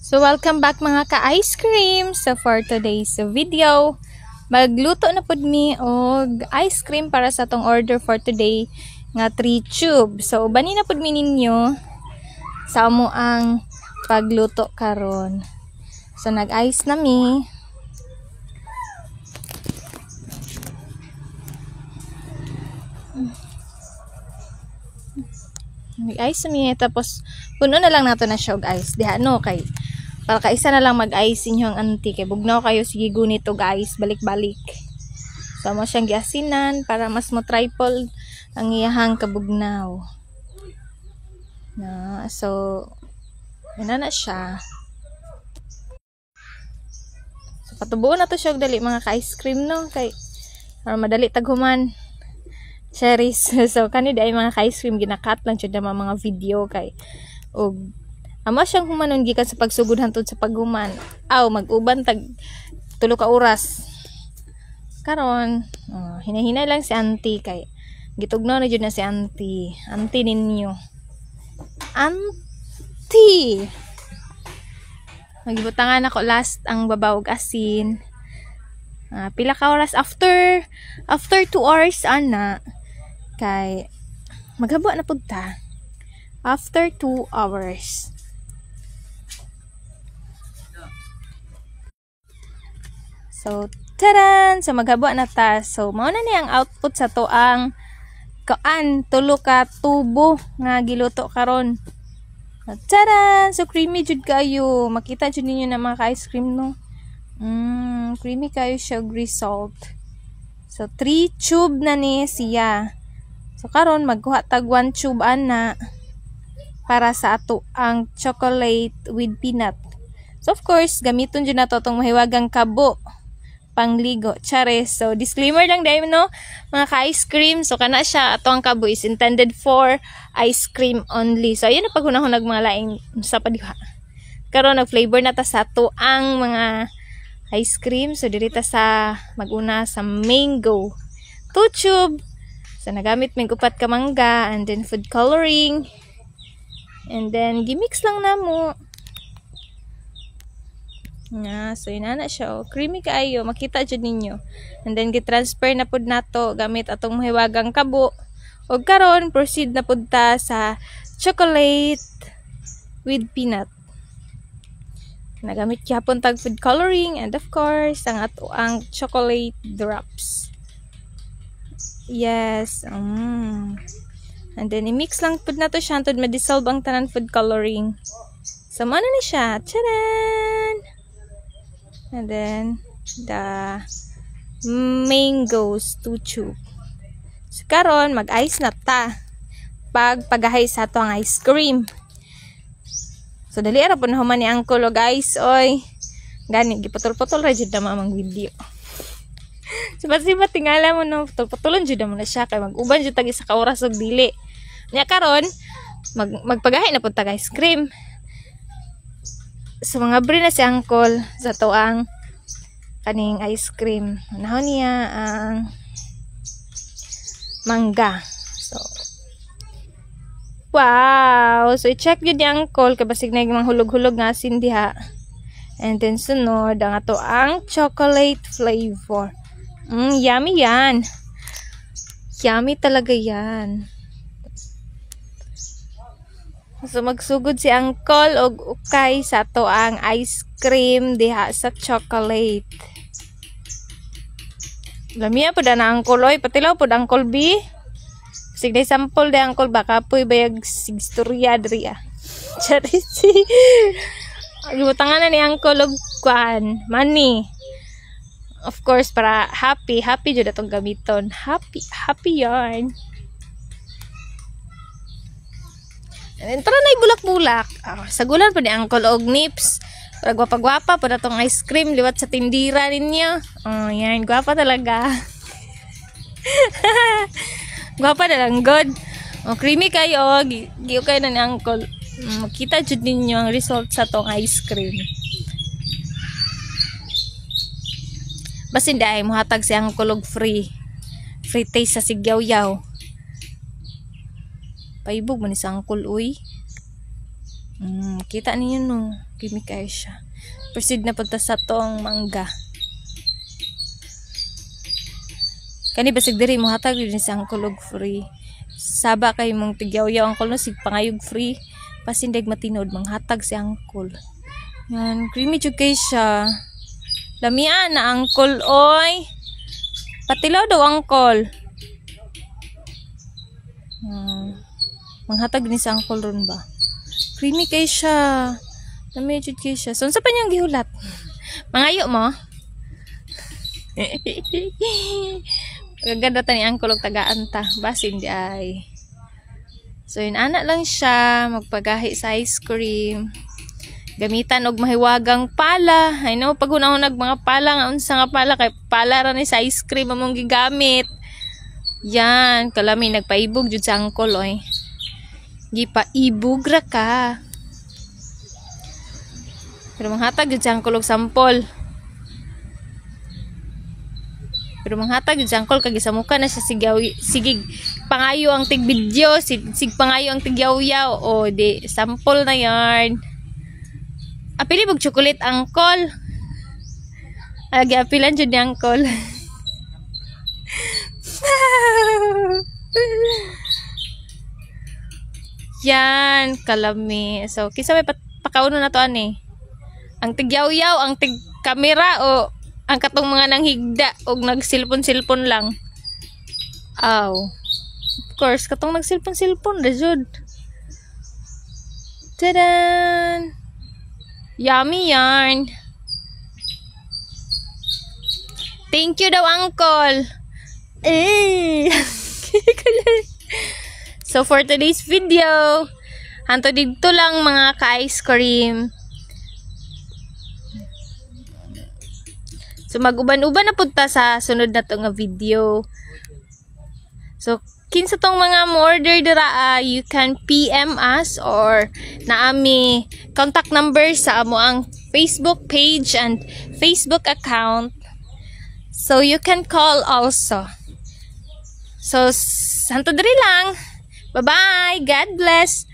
So welcome back mga ka-ice cream. So for today's video, magluto na pud mi og ice cream para sa tong order for today nga 3 tube. So bani na pud mi ninyo sa amo ang pagluto karon. So nag-ice na mi. Nag-ice na mi tapos puno na lang nato na siya og ice. Diha no kay para kaisa na lang mag-ice inyong auntie kay bugnaw kayo sige gunit og ice balik-balik. So mo siyang giasinan para mas mo triple ang iyahang kabugnaw. Na so ina na siya. So patubuon na to siya og dali mga ka-ice cream no kay para madali taghuman. Cherries. So kani day mga ka-ice cream ginakat lang jud na mga video kay og amo siyang humanon gikan sa pagsugod hantod sa paghuman. Aw mag-uban tag 3 ka oras. Karon, hinahinay lang si auntie kay gitugnaw na jud na si auntie. Auntie ninyo. Auntie. Magibutangan ako last ang babaw og asin. Pila ka oras after 2 hours ana kay maghabo na pud ta. After 2 hours. So, taran! So, maghabo na ta. So, mao na ni ang output sa to ang tulo ka tubo nga giluto karon. Taran! So, creamy jud kayo. Makita jud ninyo na mga ka-ice cream, no? Creamy kayo siya result. So, 3 tube na ni siya. So, karon magkuha tag 1 tube ana para sa ato ang chocolate with peanut. So, of course, gamiton dyan na to itong mahiwagang kabo pangligo. Chares. So, disclaimer lang dahil, no? Mga ka-ice cream. So, kana siya. Ato ang kabo is intended for ice cream only. So, ayun na paghunahunag mga laing sa padiha. Karon nag-flavor na ta sa ato ang mga ice cream. So, dirita sa maguna sa mango. 2 tube. So, nagamit may upat ka mangga. And then, food coloring. And then, gimix lang na mo. So, yun na siya. Oh. Creamy kaayo. Makita dyan ninyo. And then, gitransfer na pud nato gamit atong mahiwagang kabo. O karon proceed na pud ta sa chocolate with peanut. Nagamit gyapon tag food coloring. And of course, ang ato ang chocolate drops. Yes. And then, i-mix lang pud na to siya. Antod ma-dissolve ang tanan food coloring. So, ano na siya? Tcharan! And then, the mangoes 2 tube. So, karon mag-ice na ta. Pagahay sa ato ang ice cream. So, dali ara po na human ni Uncle o guys. Oy, gani, giputol-putol ra jud na mamang video. So, basta tingala mo no, putol-putulon jud na mo na siya. Kaya mag-uban jud tag isa ka oras og dili. Nya karon, magpagahay na po tag ice cream. So, mga bri na si Uncle sa toang kaning ice cream. Nahon niya ang mangga. So, wow! So, i-check yun ni Uncle kabasig na yung hulog-hulog nga asin diha. And then, sunod, ang ato ang chocolate flavor. Yummy yan. Yummy talaga yan. So, magsugod si Uncle og ukay sa to ang ice cream diha sa chocolate. Lamiya po na Uncle, oy. Patilaw po Uncle B. Sige, sample de Uncle. Baka po ibayag sigstorya dria. Charisi. Ibutangan na ni Uncle og kwan. Money. Of course, para happy. Happy jud atong gamiton. Happy yarn. And tara na bulak-bulak. Sagulan pa ni Uncle og nips. Para gwapa-gwapa pa na tong ice cream liwat sa tindira ninyo. Yan. Gwapa talaga. Gwapa na lang. Good. Creamy kayo. Giyo kayo na ni Uncle. Makita jud ninyo ang result sa tong ice cream. Basin dahil muhatag si Uncle og free. Free taste sa sigyaw-yaw. Paibog man ni sa Uncle, uy. Kita niyo no. Kimi kayo siya. Proceed na punta sa tong mangga. Kani basig diri mo hatag din sa angkol og free. Saba kay mong tigyaw-yaw angkol no sig pangayog free. Pasindig matinod manghatag si angkol. Yan, creamy jud kay siya. Lamian na angkol oy. Patilaw daw angkol. Manghatag ni sa angkol ron ba? Creamy kay siya. Lami jud kay siya. So unsa pa niyang gihulat? Mangayo mo? Gaganda ta ni angkol og tagaan ta. Basin di ay. So yun anak lang siya magpagahi sa ice cream. Gamitan og mahiwagang pala. I know pag hunahunag mga pala nga unsa nga pala kay pala ra ni sa ice cream among gigamit. Yan, kalami nagpaibog jud sa angkol oy. Gipaibog ra ka. Pero manghatag jud sa angkol og sampol. Pero manghatag jud sa angkol kag gisamuka na siya sigig pangayo ang tig video, sig pangayo ang tigyaw-yaw o di sampol na yarn. Apili bug chocolate angkol. Agi apilan jud ni angkol. Yan, kalami. So, kisa may pakauno na to ani. Ang tigyaw-yaw, ang tig kamera o ang katong mga nanghigda og nagsilpon-silpon lang. Aw. Of course, katong nagsilpon-silpon ra jud. Tadan! Yummy yarn. Thank you daw, uncle. Eh. So for today's video, hanto dito lang mga ka-ice cream. So mag-uban-uban na punta sa sunod na to nga video. So kinsa tong mga mo-order dira, you can PM us or naami contact number sa amo ang Facebook page and Facebook account. So you can call also. So hanto diri lang. Bye-bye. God bless.